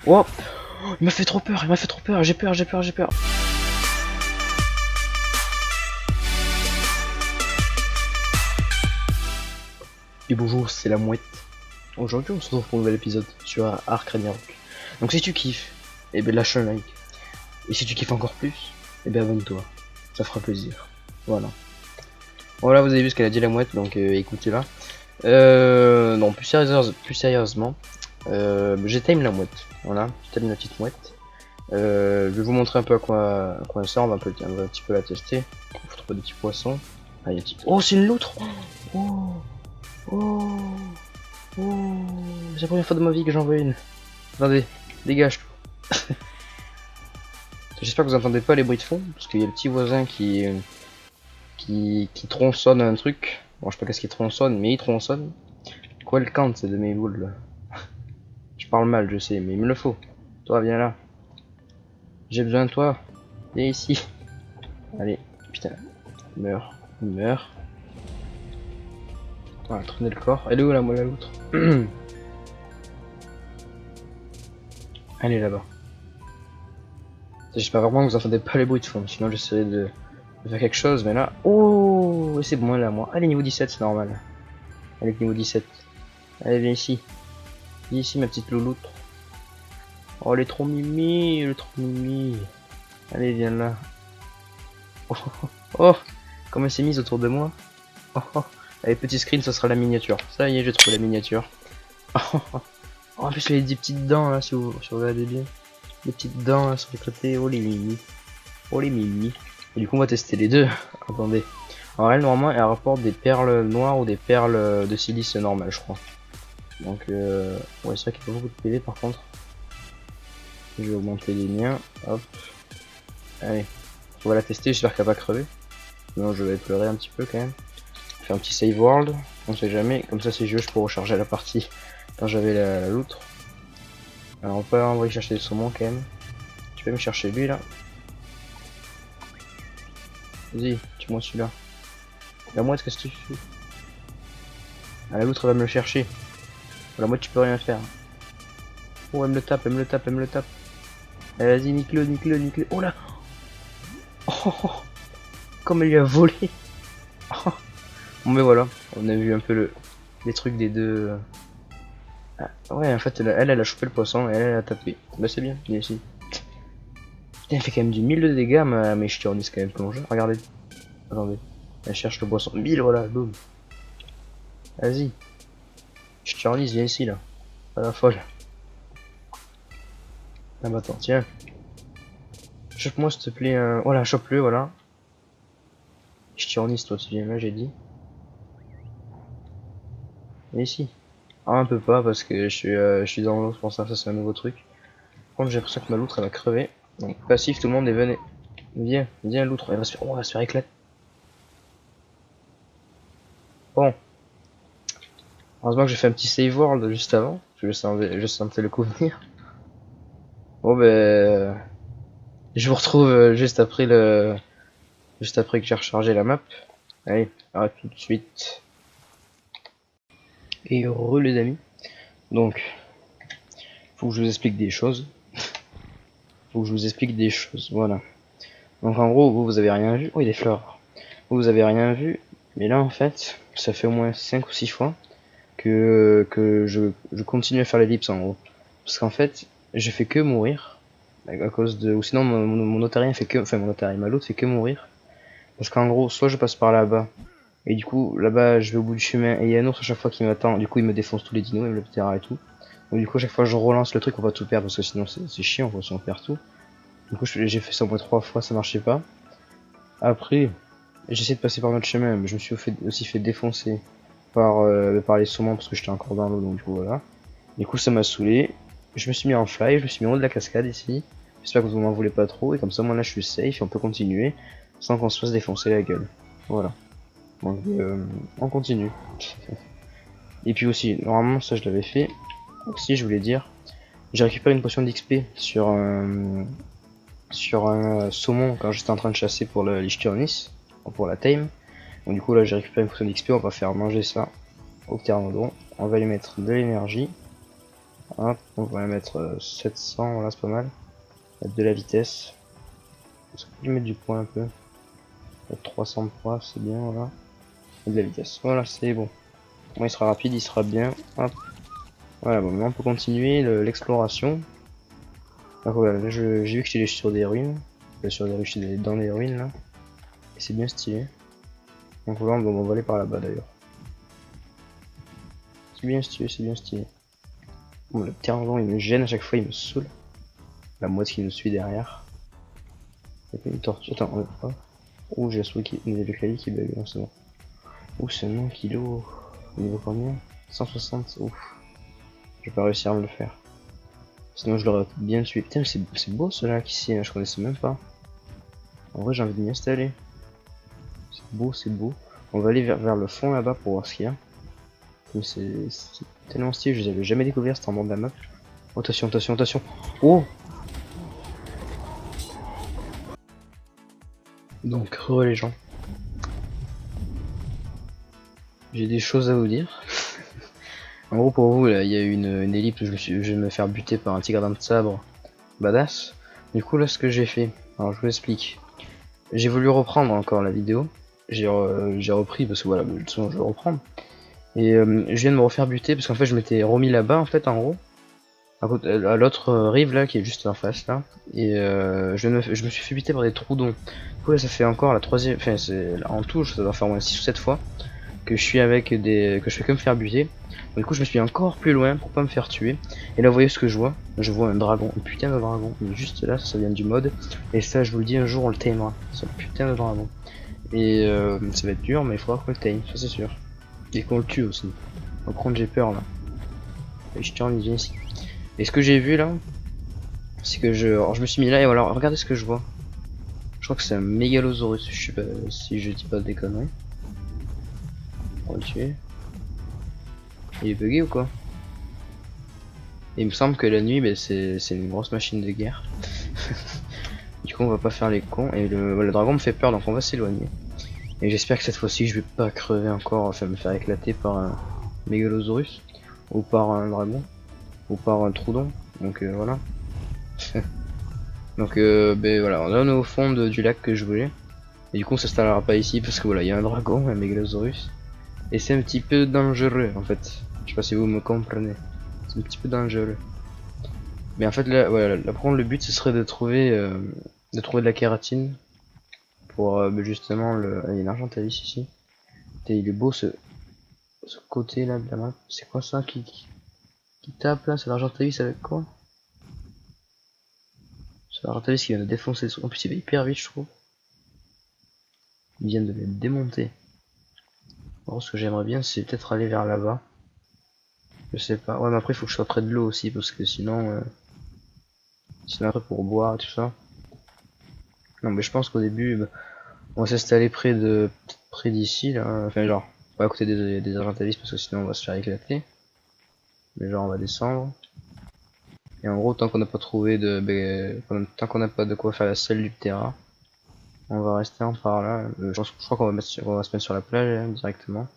Oh, il m'a fait trop peur, il m'a fait trop peur, j'ai peur, j'ai peur, j'ai peur. Et bonjour, c'est la mouette. Aujourd'hui, on se retrouve pour un nouvel épisode sur Ark Ragnarok. Donc si tu kiffes, et ben lâche un like. Et si tu kiffes encore plus, et ben abonne-toi. Ça fera plaisir. Voilà. Voilà, vous avez vu ce qu'elle a dit la mouette, donc écoutez-la. Non, plus sérieusement, j'ai tame la mouette. Voilà, j'ai tame la petite mouette. Je vais vous montrer un peu à quoi elle sert, on va un petit peu la tester. Faut trouver des petits poissons. Ah, oh, c'est une loutre. Oh, oh, oh. C'est la première fois de ma vie que j'en vois une. Attendez, dégage. J'espère que vous entendez pas les bruits de fond, parce qu'il y a le petit voisin qui tronçonne un truc. Bon, je sais pas qu'est-ce qu'il tronçonne, mais il tronçonne. Quoi le camp, c'est de mes boules là. Je parle mal, je sais, mais il me le faut. Toi, viens là. J'ai besoin de toi. Viens ici. Allez, putain. Meurs. Meurs. Voilà, traîner le corps. Elle est où la moelle à l'autre? Elle est là-bas. J'espère vraiment que vous entendez pas les bruits de fond, sinon j'essaierai de faire quelque chose, mais là... Oh, c'est bon, là, moi. Allez, niveau 17, c'est normal. Allez, niveau 17. Allez, viens ici. Viens ici, ma petite louloute. Oh, elle est trop mimi, elle est trop mimi. Allez, viens là. Oh, oh, oh. Comme elle s'est mise autour de moi. Oh, oh. Allez, petit screen, ça sera la miniature. Ça y est, j'ai trouvé la miniature. Oh, oh, oh. En plus, il y a des petites dents là, si vous regardez bien. Des petites dents là sur les côtés. Oh les mimi. Oh les mimi. Et du coup, on va tester les deux. Attendez. Alors, elle, normalement, elle rapporte des perles noires ou des perles de silice normal, je crois. Donc, ouais, c'est vrai qu'il y a pas beaucoup de PV par contre. Je vais augmenter les miens. Hop. Allez. On va la tester, j'espère qu'elle va pas crever. Sinon, je vais pleurer un petit peu quand même. Faire un petit save world. On sait jamais. Comme ça, si je veux, je peux recharger la partie quand j'avais la loutre. Alors, on peut envoyer chercher le saumon quand même. Tu peux me chercher lui là. Vas-y, tue-moi celui-là. La mouette, qu'est-ce que tu fais? Ah, la loutre va me le chercher. La mouette, tu peux rien faire. Oh, elle me le tape, elle me le tape, elle me le tape. Allez, vas-y, nique-le, nique-le, nique-le. Oh là! Oh, oh, comme elle lui a volé. Oh. Bon, mais voilà, on a vu un peu les trucs des deux. Ah, ouais, en fait, elle a chopé le poisson et elle a tapé. Bah, c'est bien, viens ici. Putain, elle fait quand même du 1000 de dégâts, mais je t'en dis quand même plongeur. Regardez. Attendez. Elle cherche le poisson. 1000, voilà, boum. Vas-y. Je t'en dis, viens ici là. Pas la folle. Ah bah attends, tiens. Chope-moi s'il te plaît un... Voilà, chope-le, voilà. Je t'ornise toi, tu viens là, j'ai dit. Et ici. Ah, un peu pas parce que je suis dans l'eau, c'est pour ça, c'est un nouveau truc. Par contre, j'ai l'impression que ma loutre elle va crever. Donc, passif, tout le monde, et venez. Viens, viens, loutre, elle va se faire... Oh, elle va se faire éclater. Bon. Heureusement que j'ai fait un petit save world juste avant. Je sentais le coup venir. Bon, ben. Je vous retrouve juste après Juste après que j'ai rechargé la map. Allez, à tout de suite. Et heureux les amis. Donc, faut que je vous explique des choses. Faut que je vous explique des choses, voilà. Donc en gros, vous avez rien vu. Oh, il y a des fleurs. Vous avez rien vu. Mais là, en fait, ça fait au moins 5 ou 6 fois que je continue à faire l'ellipse en gros. Parce qu'en fait, je fais que mourir. À cause de... Ou sinon, mon otarien fait que... Enfin, mon otarien, ma l'autre fait que mourir. Parce qu'en gros, soit je passe par là-bas. Et du coup, là-bas, je vais au bout du chemin. Et il y a un autre à chaque fois qui m'attend. Du coup, il me défonce tous les dinos, même le terrain et tout. Donc du coup, à chaque fois je relance le truc, on va tout perdre. Parce que sinon, c'est chiant, si on perd tout. Du coup, j'ai fait ça au moins 3 fois, ça marchait pas. Après, j'ai essayé de passer par notre chemin. Mais je me suis aussi fait défoncer par les saumons. Parce que j'étais encore dans l'eau. Donc du coup, voilà. Du coup, ça m'a saoulé. Je me suis mis en fly. Je me suis mis en haut de la cascade ici. J'espère que vous m'en voulez pas trop. Et comme ça, moi là, je suis safe. Et on peut continuer. Sans qu'on se fasse défoncer la gueule. Voilà. Donc, on continue. Et puis aussi, normalement, ça je l'avais fait. Aussi, je voulais dire, j'ai récupéré une potion d'XP sur un saumon quand j'étais en train de chasser pour le Lichternis, pour la tame. Donc du coup là, j'ai récupéré une potion d'XP. On va faire manger ça au pteranodon. On va lui mettre de l'énergie. Hop, on va mettre 700, voilà c'est pas mal. Mettre de la vitesse. Ça peut mettre du poids un peu. Mettre 303, c'est bien, voilà. Et de la vitesse. Voilà, c'est bon. Bon, il sera rapide, il sera bien. Hop. Voilà, bon, maintenant on peut continuer l'exploration. Donc voilà, là j'ai vu que j'étais sur des ruines. Sur des ruines, j'étais dans des ruines là. Et c'est bien stylé. Donc voilà, on va aller par là-bas d'ailleurs. C'est bien stylé, c'est bien stylé. Bon, le terrain il me gêne à chaque fois, il me saoule. La moitié qui nous suit derrière. Il y a une tortue. Attends, oh. Oh, j'ai le clavier qui bug, non, c'est bon. Oh, c'est non kilo. Niveau combien? 160, ouf. Je vais pas réussir à me le faire. Sinon, je l'aurais bien tué. Putain, c'est beau ce lac ici, je connaissais même pas. En vrai, j'ai envie de m'y installer. C'est beau, c'est beau. On va aller vers le fond là-bas pour voir ce qu'il y a. C'est tellement stylé, je les avais jamais découvert cet endroit de la map. Oh, attention, attention, attention. Oh! Donc, les gens. J'ai des choses à vous dire. En gros, pour vous, là, il y a eu une ellipse où je vais me faire buter par un tigre d'un sabre badass. Du coup, là, ce que j'ai fait, alors je vous explique. J'ai voulu reprendre encore la vidéo. J'ai repris parce que voilà, de toute façon, je vais reprendre. Et je viens de me refaire buter parce qu'en fait, je m'étais remis là-bas, en fait, en gros. À l'autre rive là, qui est juste en face là. Et je me suis fait buter par des trous d'eau. Du coup, là, ça fait encore la troisième. Enfin, en tout, ça doit faire au moins 6 ou 7 fois que je suis avec des. Que je fais que me faire buter. Du coup, je me suis encore plus loin pour pas me faire tuer. Et là, vous voyez ce que je vois? Je vois un dragon, un putain de dragon. Mais juste là, ça vient du mode. Et ça, je vous le dis, un jour on le tamera. C'est un putain de dragon. Et ça va être dur, mais il faudra qu'on le tame, ça c'est sûr. Et qu'on le tue aussi. Par contre, j'ai peur là. Et je tiens, viens ici. Et ce que j'ai vu là, c'est que alors, je me suis mis là et voilà, regardez ce que je vois. Je crois que c'est un mégalosaurus, je sais pas si je dis pas des conneries. On va le tuer. Il est bugué ou quoi? Il me semble que la nuit, bah, c'est une grosse machine de guerre. Du coup, on va pas faire les cons. Et le dragon me fait peur, donc on va s'éloigner. Et j'espère que cette fois-ci, je vais pas crever encore, enfin me faire éclater par un mégalosaurus. Ou par un dragon. Ou par un troudon. Donc voilà. Donc ben voilà, on est au fond du lac que je voulais. Et du coup on s'installera pas ici parce que voilà, il y a un dragon, un mégalosaurus. Et c'est un petit peu dangereux en fait. Je sais pas si vous me comprenez. C'est un petit peu dangereux. Mais en fait là, voilà, là par contre le but ce serait de trouver de la kératine. Pour ben, justement le. Ah, il y a une argentavis ici. Et il est beau ce côté là de la map. C'est quoi ça qui tape là? C'est l'argentavis avec quoi? C'est l'argentavis qui vient de défoncer le truc. En plus il va hyper vite je trouve. Ils viennent de les démonter. Alors, ce que j'aimerais bien, c'est peut-être aller vers là-bas. Je sais pas. Ouais, mais après, il faut que je sois près de l'eau aussi, parce que sinon, sinon après pour boire et tout ça. Non, mais je pense qu'au début, bah, on va s'installer près d'ici, là. Enfin, genre, pas à côté des argentavis, parce que sinon on va se faire éclater. Mais genre, on va descendre. Et en gros, tant qu'on n'a pas trouvé tant qu'on n'a pas de quoi faire la selle du terrain, on va rester en par là. Je crois qu'on va on va se mettre sur la plage hein, directement.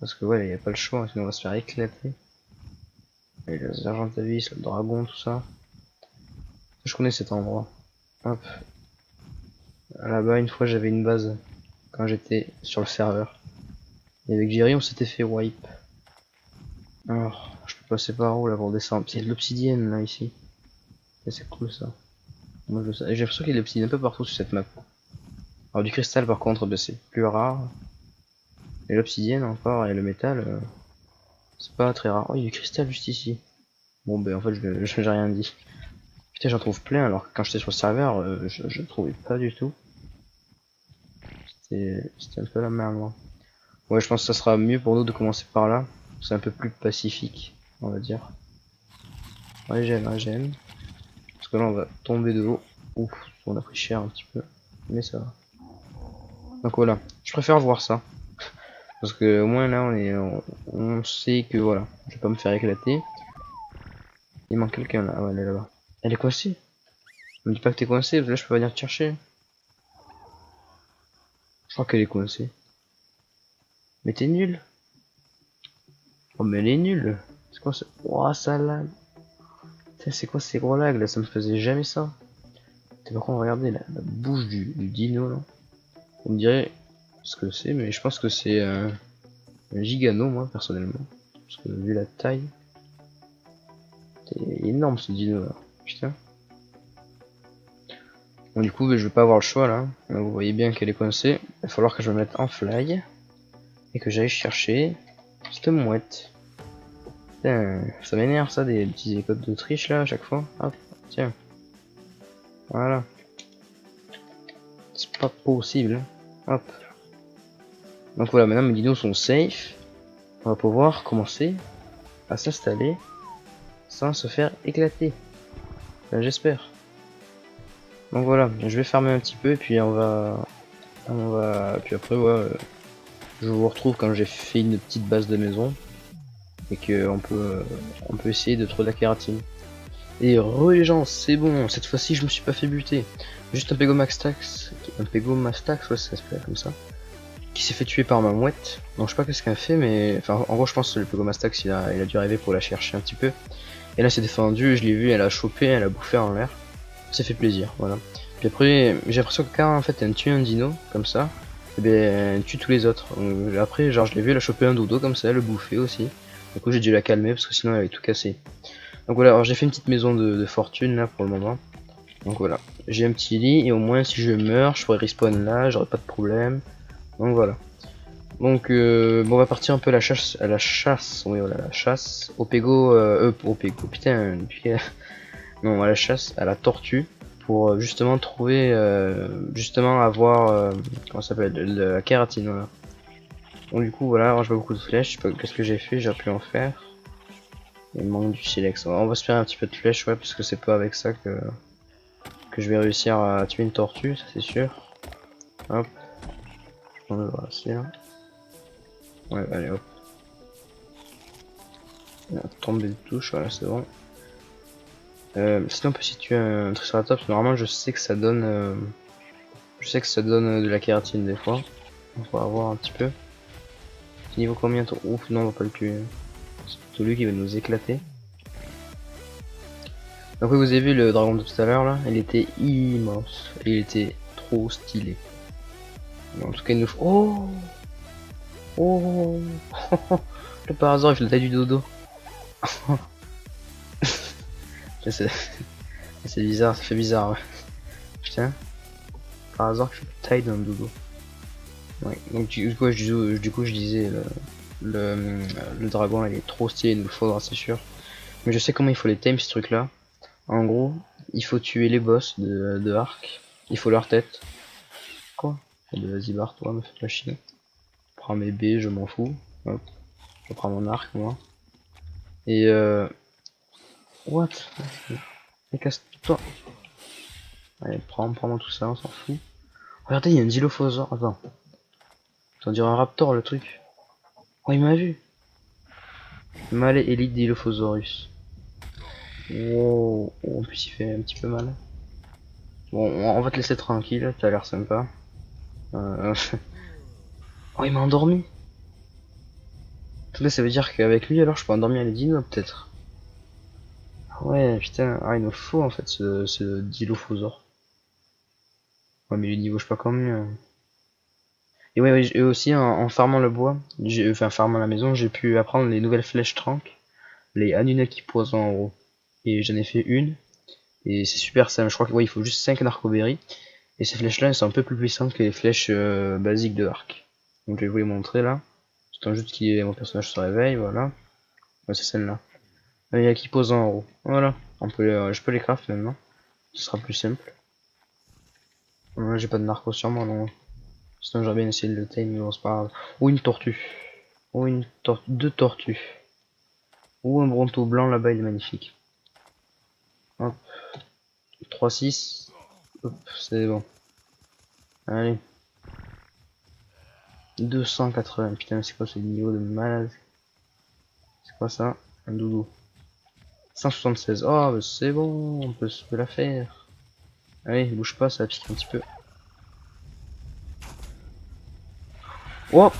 Parce que ouais, il n'y a pas le choix, sinon on va se faire éclater. Et les argentavis, le dragon, tout ça. Je connais cet endroit. Hop. Là-bas, une fois, j'avais une base quand j'étais sur le serveur. Et avec Jerry, on s'était fait wipe. Alors, je peux passer par où là pour descendre? Il y a de l'obsidienne là ici. Et c'est cool ça. Moi, j'ai l'impression qu'il y a de l'obsidienne un peu partout sur cette map. Alors, du cristal par contre, bah, c'est plus rare. Et l'obsidienne encore, et le métal, c'est pas très rare. Oh, il y a du cristal juste ici. Bon, ben en fait, j'ai rien dit. Putain, j'en trouve plein alors que quand j'étais sur le serveur, je trouvais pas du tout. C'était un peu la merde, moi. Ouais, je pense que ça sera mieux pour nous de commencer par là. C'est un peu plus pacifique, on va dire. Ouais, j'aime. Parce que là, on va tomber de haut. Ouf, on a pris cher un petit peu. Mais ça va. Donc voilà, je préfère voir ça. Parce que au moins là, on sait que voilà, je vais pas me faire éclater. Il manque quelqu'un là. Ah ouais, elle est là-bas. Elle est coincée. Me dis pas que t'es coincé, là je peux venir te chercher. Je crois qu'elle est coincée. Mais t'es nul. Oh mais elle est nulle. C'est quoi ce... Ouah, ça lag. C'est quoi ces gros lags là? Ça me faisait jamais ça. Par contre, regardez la bouche du dino là. On me dirait ce que c'est, mais je pense que c'est un gigano, moi personnellement. Parce que vu la taille, c'est énorme ce dino là. Putain. Bon, du coup, je vais pas avoir le choix là. Vous voyez bien qu'elle est coincée. Il va falloir que je me mette en fly et que j'aille chercher cette mouette. Putain, ça m'énerve ça, des petits codes de triche là à chaque fois. Hop, tiens. Voilà. C'est pas possible. Hein. Hop. Donc voilà, maintenant mes dinos sont safe. On va pouvoir commencer à s'installer sans se faire éclater. Enfin, j'espère. Donc voilà, je vais farmer un petit peu et puis puis après ouais, je vous retrouve quand j'ai fait une petite base de maison et que on peut essayer de trouver la kératine. Et les gens, c'est bon, cette fois-ci je me suis pas fait buter. Juste un Pégomastax, ouais ça s'appelle comme ça, qui s'est fait tuer par ma mouette. Donc je sais pas qu'est-ce qu'elle fait, mais enfin en gros je pense que le Pégomastax il a dû arriver pour la chercher un petit peu. Et là c'est défendu, je l'ai vu, elle a chopé, elle a bouffé en l'air. Ça fait plaisir, voilà. Puis après j'ai l'impression que quand en fait elle tue un dino comme ça, et bien elle tue tous les autres. Donc, après genre je l'ai vu, elle a chopé un dodo comme ça, elle le bouffait aussi. Du coup j'ai dû la calmer parce que sinon elle avait tout cassé. Donc voilà, alors j'ai fait une petite maison de fortune là pour le moment. Donc voilà, j'ai un petit lit et au moins si je meurs, je pourrais respawn là, j'aurai pas de problème. Donc voilà. Donc bon, on va partir un peu à la chasse, oui voilà, la chasse au pégo, au pégo, putain, non, à la chasse, à la tortue, pour justement trouver, justement avoir, comment ça s'appelle, la kératine, voilà. Donc du coup voilà, alors j'ai pas beaucoup de flèches, je sais pas qu'est-ce que j'ai fait, j'ai pu en faire. Il manque du silex, on va se faire un petit peu de flèches, ouais, parce que c'est pas avec ça que je vais réussir à tuer une tortue, ça c'est sûr. Hop, on va voir ici là. Ouais, allez hop. On va tomber de touche, voilà c'est bon. Sinon on peut situer un triceratops, normalement je sais que ça donne de la kératine des fois. On va voir un petit peu. Niveau combien? Ouf, non on va pas le tuer. C'est plutôt lui qui va nous éclater. Donc oui, vous avez vu le dragon de tout à l'heure là, il était immense et il était trop stylé. Bon, en tout cas il nous faut... Oh le par hasard il fait la taille du dodo. C'est bizarre, ça fait bizarre ouais. Putain, par hasard il fait la taille d'un dodo. Ouais, donc du coup je disais le dragon là, il est trop stylé, il nous le faudra c'est sûr. Mais je sais comment il faut les tame ces trucs là. En gros, il faut tuer les boss de Arc, il faut leur tête. Quoi? Vas-y barre-toi, me fais pas chier. Je prends mes B, je m'en fous. Hop. Je prends mon arc moi. Et what? Mais casse-toi. Allez, prends-moi tout ça, on s'en fout. Regardez, il y a un Dilophosaure. Attends. On dirait un raptor le truc. Oh, il m'a vu. Mâle élite Dilophosaurus. Wow. Oh, en plus, il fait un petit peu mal. Bon, on va te laisser tranquille, t'as l'air sympa. Oh, il m'a endormi. Tout ça veut dire qu'avec lui, alors, je peux endormir les dinos, peut-être. Ouais, putain. Ah, il nous faut, en fait, ce Dilophosaure. Ouais, mais il niveau, je sais pas combien. Et ouais, ouais, et aussi, en farmant le bois, enfin, farmant la maison, j'ai pu apprendre les nouvelles flèches tranques. Les Anunnaki poison en gros. Et j'en ai fait une. Et c'est super simple. Je crois qu'il ouais, il faut juste 5 narcoberries. Et ces flèches là elles sont un peu plus puissantes que les flèches basiques de arc. Donc je vais vous les montrer là. C'est un juste qui mon personnage se réveille, voilà. Ouais, c'est celle là. Anunnaki posant en haut. Voilà. Je peux les craft maintenant. Ce sera plus simple. J'ai pas de narco sur moi non. Sinon j'aurais bien essayé de le tame mais bon c'est pas grave. Ou une tortue. Ou deux tortues. Ou un bronto blanc là-bas il est magnifique. Hop. 3-6. Hop, c'est bon. Allez. 280. Putain, c'est quoi ce niveau de malade? C'est quoi ça? Un doudou. 176. Oh, bah c'est bon, on peut se la faire. Allez, bouge pas, ça va piquer un petit peu. Oh,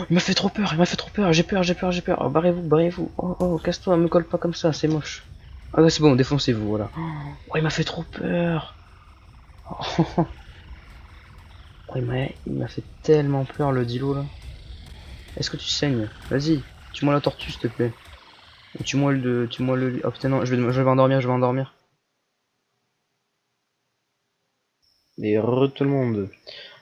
il m'a fait trop peur, il m'a fait trop peur, j'ai peur, j'ai peur, j'ai peur. Oh, barrez-vous, barrez-vous. Oh, oh, casse-toi, me colle pas comme ça, c'est moche. Ah ouais, c'est bon, défoncez-vous, voilà. Oh, il m'a fait trop peur. Oh, oh, il m'a fait tellement peur, le Dilo, là. Est-ce que tu saignes? Vas-y, tue-moi la tortue, s'il te plaît. Tue-moi le... Tue-moi le... Oh putain, non, je vais endormir, je vais endormir. Et re tout le monde.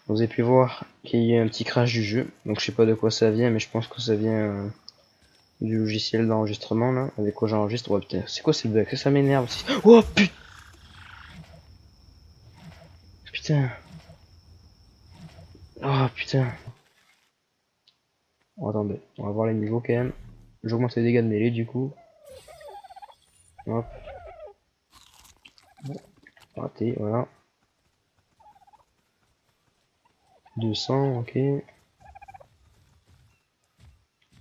Vous avez pu voir qu'il y a eu un petit crash du jeu. Donc je sais pas de quoi ça vient, mais je pense que ça vient du logiciel d'enregistrement là. Avec quoi j'enregistre. Ouais putain, c'est quoi ces bugs? Ça m'énerve aussi. Oh putain. Putain. Oh putain. Oh, attendez, on va voir les niveaux quand même. J'augmente les dégâts de mêlée du coup. Hop. Raté, voilà. 200, ok.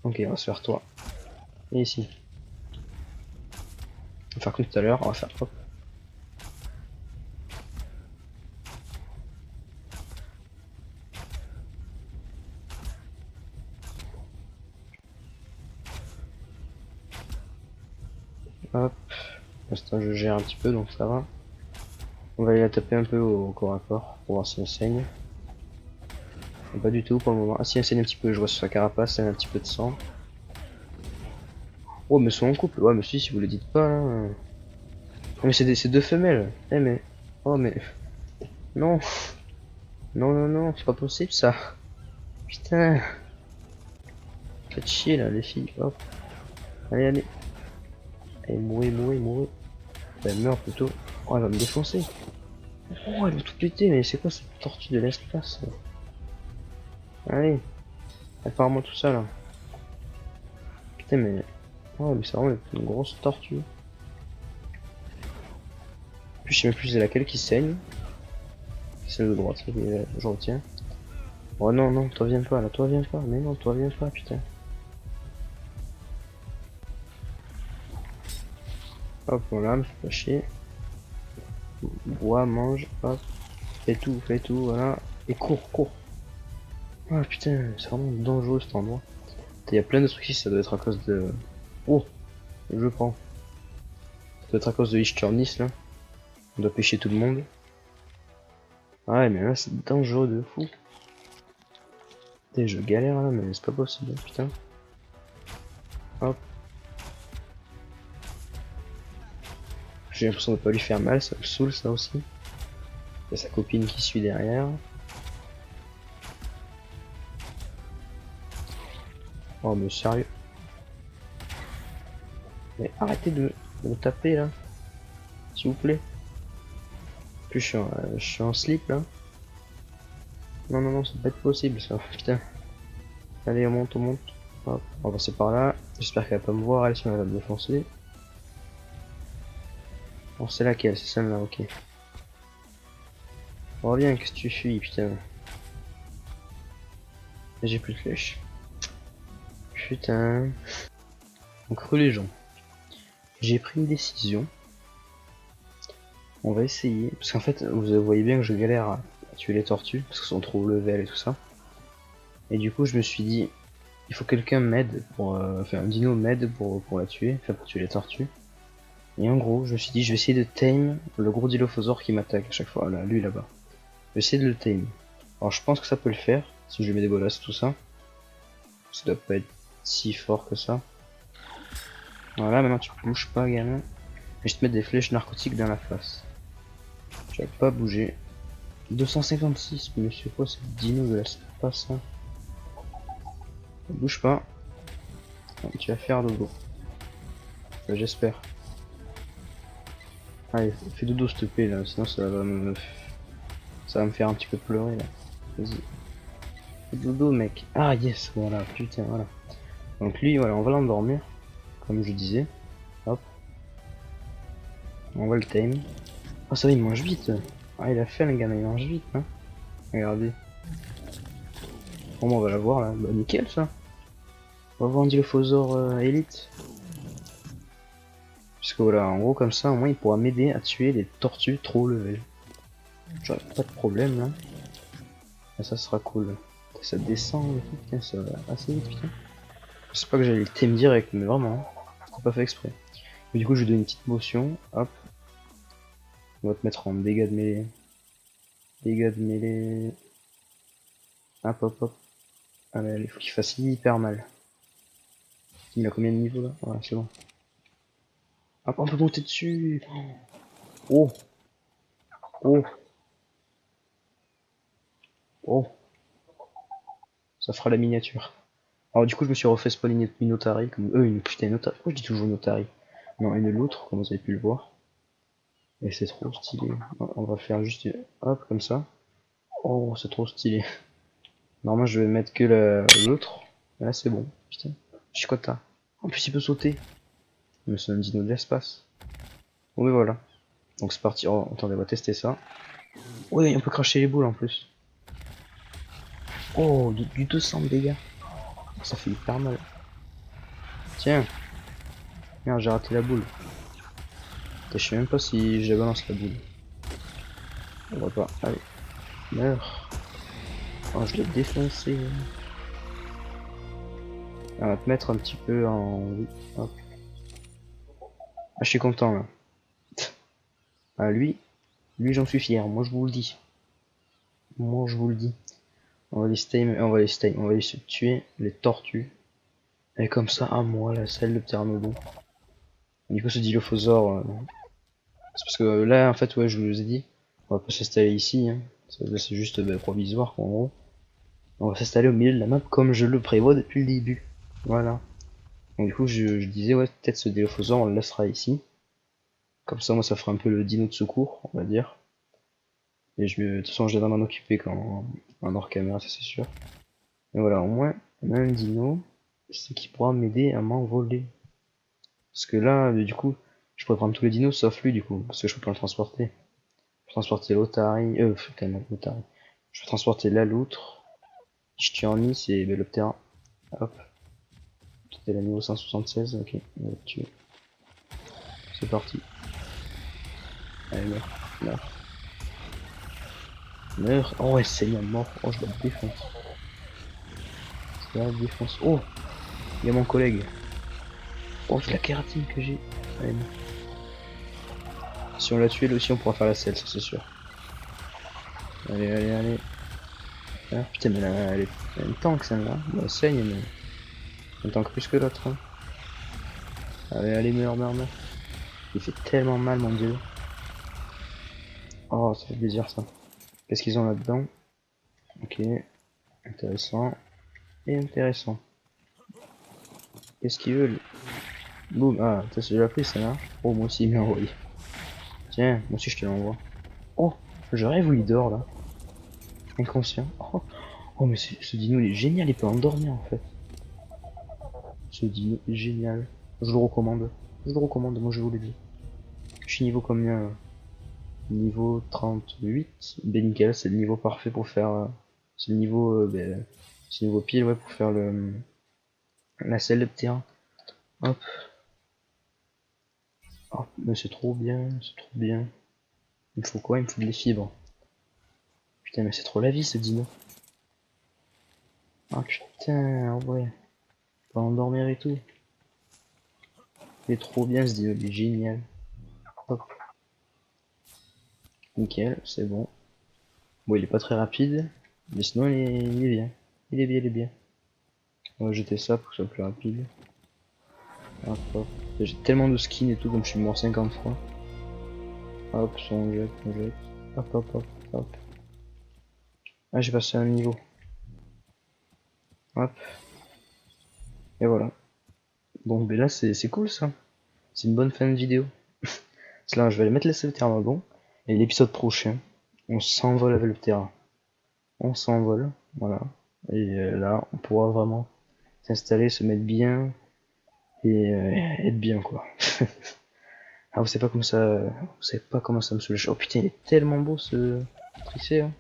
Ok, on va se faire toi. Et ici. On va faire comme tout à l'heure, on va faire hop. Hop. Pour l'instant je gère un petit peu donc ça va. On va aller la taper un peu au corps à corps pour voir si elle saigne. Pas du tout pour le moment. Ah si, elle saigne un petit peu, je vois sur sa carapace, elle a un petit peu de sang. Oh mais ils sont en couple, ouais mais si vous le dites pas là. Oh, mais c'est deux femelles. Eh mais... Oh mais... Non. Non non non, c'est pas possible ça. Putain. Faites chier là les filles, hop. Allez allez. Allez mourir, mourir, mourir. Elle meurt plutôt. Oh elle va me défoncer. Oh elle va tout péter, mais c'est quoi cette tortue de l'espace? Allez. Apparemment tout ça là. Putain mais... Oh mais c'est vraiment une grosse tortue. Puis je sais même plus c'est laquelle qui saigne. Celle de droite, je retiens. Oh non, non, toi viens pas là, toi viens pas. Mais non, toi viens pas, putain. Hop, voilà, me fais pas chier. Bois, mange, hop. Fais tout, voilà. Et cours, cours. Ah putain, c'est vraiment dangereux cet endroit. Il y a plein de trucs ici, ça doit être à cause de... Oh, je prends. Ça doit être à cause de Ishturnis là. On doit pêcher tout le monde. Ah ouais, mais là c'est dangereux de fou. Putain, je galère là, mais c'est pas possible, putain. Hop. J'ai l'impression de pas lui faire mal, ça me saoule ça aussi. Il y a sa copine qui suit derrière. Oh mais sérieux. Mais arrêtez de me taper là. S'il vous plaît. En plus je suis en slip là. Non non non, ça peut pas être possible ça. Putain. Allez on monte, on monte. Hop, on va passer par là. J'espère qu'elle va pas me voir, elle sinon elle va me défoncer. Bon c'est laquelle? C'est celle-là, ok. Reviens, qu'est-ce que tu fuis, putain. J'ai plus de flèches. Putain. Donc les gens. J'ai pris une décision. On va essayer. Parce qu'en fait, vous voyez bien que je galère à tuer les tortues. Parce qu'elles sont trop level et tout ça. Et du coup, je me suis dit, il faut que quelqu'un m'aide pour... enfin, un dino m'aide pour la tuer. Enfin, pour tuer les tortues. Et en gros, je me suis dit, je vais essayer de tame le gros dilophosaure qui m'attaque à chaque fois. Là, lui là-bas. Je vais essayer de le tame. Alors, je pense que ça peut le faire. Si je lui mets des bolasses, tout ça. Ça doit pas être si fort que ça. Voilà, maintenant tu bouges pas, gamin. Et je te mets des flèches narcotiques dans la face. Tu vas pas bouger. 256, mais c'est quoi ce dino de l'espace hein? Bouge pas. Tu vas faire dodo. J'espère. Allez, fais dodo s'il te plaît là, sinon ça va me faire un petit peu pleurer là. Vas-y. Fais dodo mec. Ah yes, voilà, putain, voilà. Donc lui, voilà, on va l'endormir. Comme je disais. Hop. On va le time. Oh ça va, il mange vite. Ah il a fait le gamin, il mange vite hein. Regardez. Bon on va la voir là. Bah nickel ça. On va voir un dilophosaure élite. Puisque voilà, en gros comme ça, au moins il pourra m'aider à tuer les tortues trop level. J'aurai pas de problème là. Et ça sera cool. Ça descend et tout, putain, ça va assez vite putain. C'est pas que j'allais le thème direct, mais vraiment, c'est pas fait exprès. Mais du coup, je vais donner une petite motion. Hop. On va te mettre en dégâts de mêlée. Dégâts de mêlée. Hop, hop, hop. Allez, il faut qu'il fasse hyper mal. Il a combien de niveaux là? Voilà, c'est bon. Hop, on peut monter dessus. Oh, oh, oh. Ça fera la miniature. Alors du coup, je me suis refait spawn une Otari, comme une putain une Otari. Pourquoi je dis toujours une Otari? Non, une loutre, comme vous avez pu le voir. Et c'est trop stylé. On va faire juste hop comme ça. Oh, c'est trop stylé. Normalement, je vais mettre que l'autre. Là, c'est bon. Putain, Chicota. En plus, il peut sauter. Mais c'est un dino de l'espace. Bon, mais voilà. Donc c'est parti. Oh, attendez, on va tester ça. Ouais, on peut cracher les boules en plus. Oh, du 200 de dégâts. Ça fait hyper mal. Tiens. Merde, j'ai raté la boule. Je sais même pas si je balance la boule. On va pas. Allez. Meurs. Oh, je l'ai défoncé. On va te mettre un petit peu en... Hop. Ah, je suis content là. Ah, lui j'en suis fier. Moi je vous le dis. Moi je vous le dis. On va les stay, on va les stay, on va les tuer, les tortues. Et comme ça, à moi, la selle de Pteranodon. Du coup, ce Dilophosaure, c'est parce que là, en fait, ouais, je vous ai dit, on va pas s'installer ici, hein. Là, c'est juste provisoire, quoi, en gros. On va s'installer au milieu de la map comme je le prévois depuis le début. Voilà. Donc, du coup, je disais, ouais, peut-être ce Dilophosaure, on le laissera ici. Comme ça, moi, ça fera un peu le dino de secours, on va dire. Et de toute façon, je devrais m'en occuper quand en hors caméra, ça c'est sûr. Et voilà, au moins, on a un dino, c'est qui pourra m'aider à m'envoler. Parce que là, du coup, je pourrais prendre tous les dinos sauf lui, du coup, parce que je peux pas le transporter. Je peux transporter l'Otari, putain, non, l'Otari. Je peux transporter la loutre, Ch'tiornis et Beloptera. Hop. C'était la niveau 176, ok, on va le tuer. C'est parti. Allez, meurs, meurs. Meurs. Oh, ouais, c'est bien mort. Oh, je la défonce. Je la défonce. Oh, il y a mon collègue. Oh, c'est la kératine que j'ai. Allez, non. Si on l'a tué, lui aussi, on pourra faire la selle, ça c'est sûr. Allez, allez, allez. Ah, putain, mais elle est tank celle-là. Elle saigne, mais elle tank plus que l'autre. Hein. Allez, allez, meurs, meurs, meurs. Il fait tellement mal, mon dieu. Oh, ça fait plaisir ça. Qu'est-ce qu'ils ont là-dedans? Ok, intéressant. Et intéressant. Qu'est-ce qu'ils veulent? Boum, ah, ça c'est déjà pris ça là. Oh, moi aussi il me l'a envoyé. Tiens, moi aussi je te l'envoie. Oh, je rêve où il dort là. Inconscient. Oh, oh mais ce dino il est génial, il peut endormir en fait. Ce dino est génial. Je le recommande. Je le recommande, moi je vous le dis. Je suis niveau combien là? Niveau 38. Ben nickel, c'est le niveau parfait pour faire... c'est le niveau... c'est le niveau pile ouais, pour faire la selle de terrain. Hop. Oh, mais c'est trop bien, c'est trop bien. Il me faut quoi? Il me faut des fibres. Putain, mais c'est trop la vie ce dino. Ah putain, ouais. On va endormir et tout. Il est trop bien ce dino, il est génial. Hop. Nickel, c'est bon. Bon, il est pas très rapide, mais sinon il est bien. Il est bien, il est bien. On va jeter ça pour que ce soit plus rapide. Hop, hop. J'ai tellement de skins et tout, comme je suis mort 50 fois. Hop, on jette, on jette. Hop, hop, hop, hop. Ah, j'ai passé un niveau. Hop. Et voilà. Bon, ben là, c'est cool ça. C'est une bonne fin de vidéo. Là, je vais aller mettre la selle Thermagon. Et l'épisode prochain, on s'envole avec le terrain. On s'envole, voilà. Et là, on pourra vraiment s'installer, se mettre bien et être bien quoi. Ah, vous savez pas comment ça, vous savez pas comment ça me soulage. Oh putain, il est tellement beau ce tricé. Hein.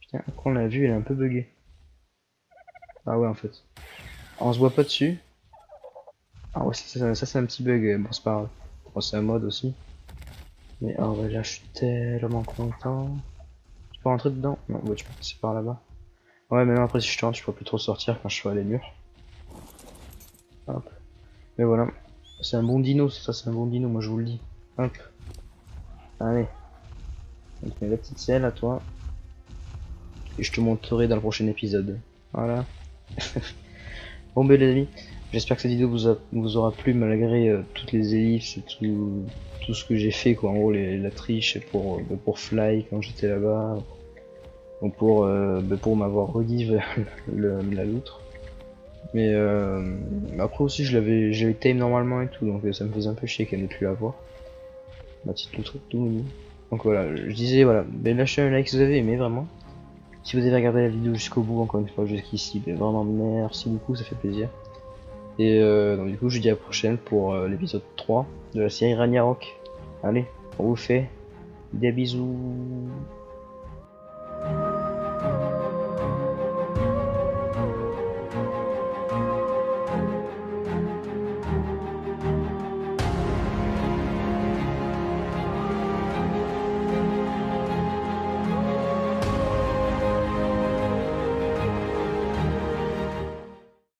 Putain, quand on l'a vu, il est un peu bugué. Ah ouais, en fait. On se voit pas dessus. Ah ouais, ça c'est un petit bug. Bon, c'est pas grave. Bon, c'est un mode aussi. Mais ah ouais, là, je suis tellement content. Tu peux rentrer dedans? Non, bah, tu peux passer par là-bas. Ouais, mais même après, si je te rentre, je pourrais plus trop sortir quand je serai les murs. Hop. Mais voilà. C'est un bon dino, ça, c'est un bon dino, moi je vous le dis. Hop. Allez. On te met la petite selle à toi. Et je te montrerai dans le prochain épisode. Voilà. Bon ben les amis, j'espère que cette vidéo vous aura plu malgré toutes les ellipses et tout ce que j'ai fait quoi. En gros la triche pour Fly quand j'étais là-bas. Donc pour m'avoir regive la loutre. Mais après aussi j'avais tame normalement et tout, donc ça me faisait un peu chier qu'elle n'ait plus à voir. Ma petite loutre tout mimi. Donc voilà, je disais voilà, ben lâchez un like si vous avez aimé vraiment. Si vous avez regardé la vidéo jusqu'au bout, encore une fois jusqu'ici, ben vraiment merci beaucoup, ça fait plaisir. Et donc du coup je vous dis à la prochaine pour l'épisode 3 de la série Ragnarok. Allez, on vous fait des bisous.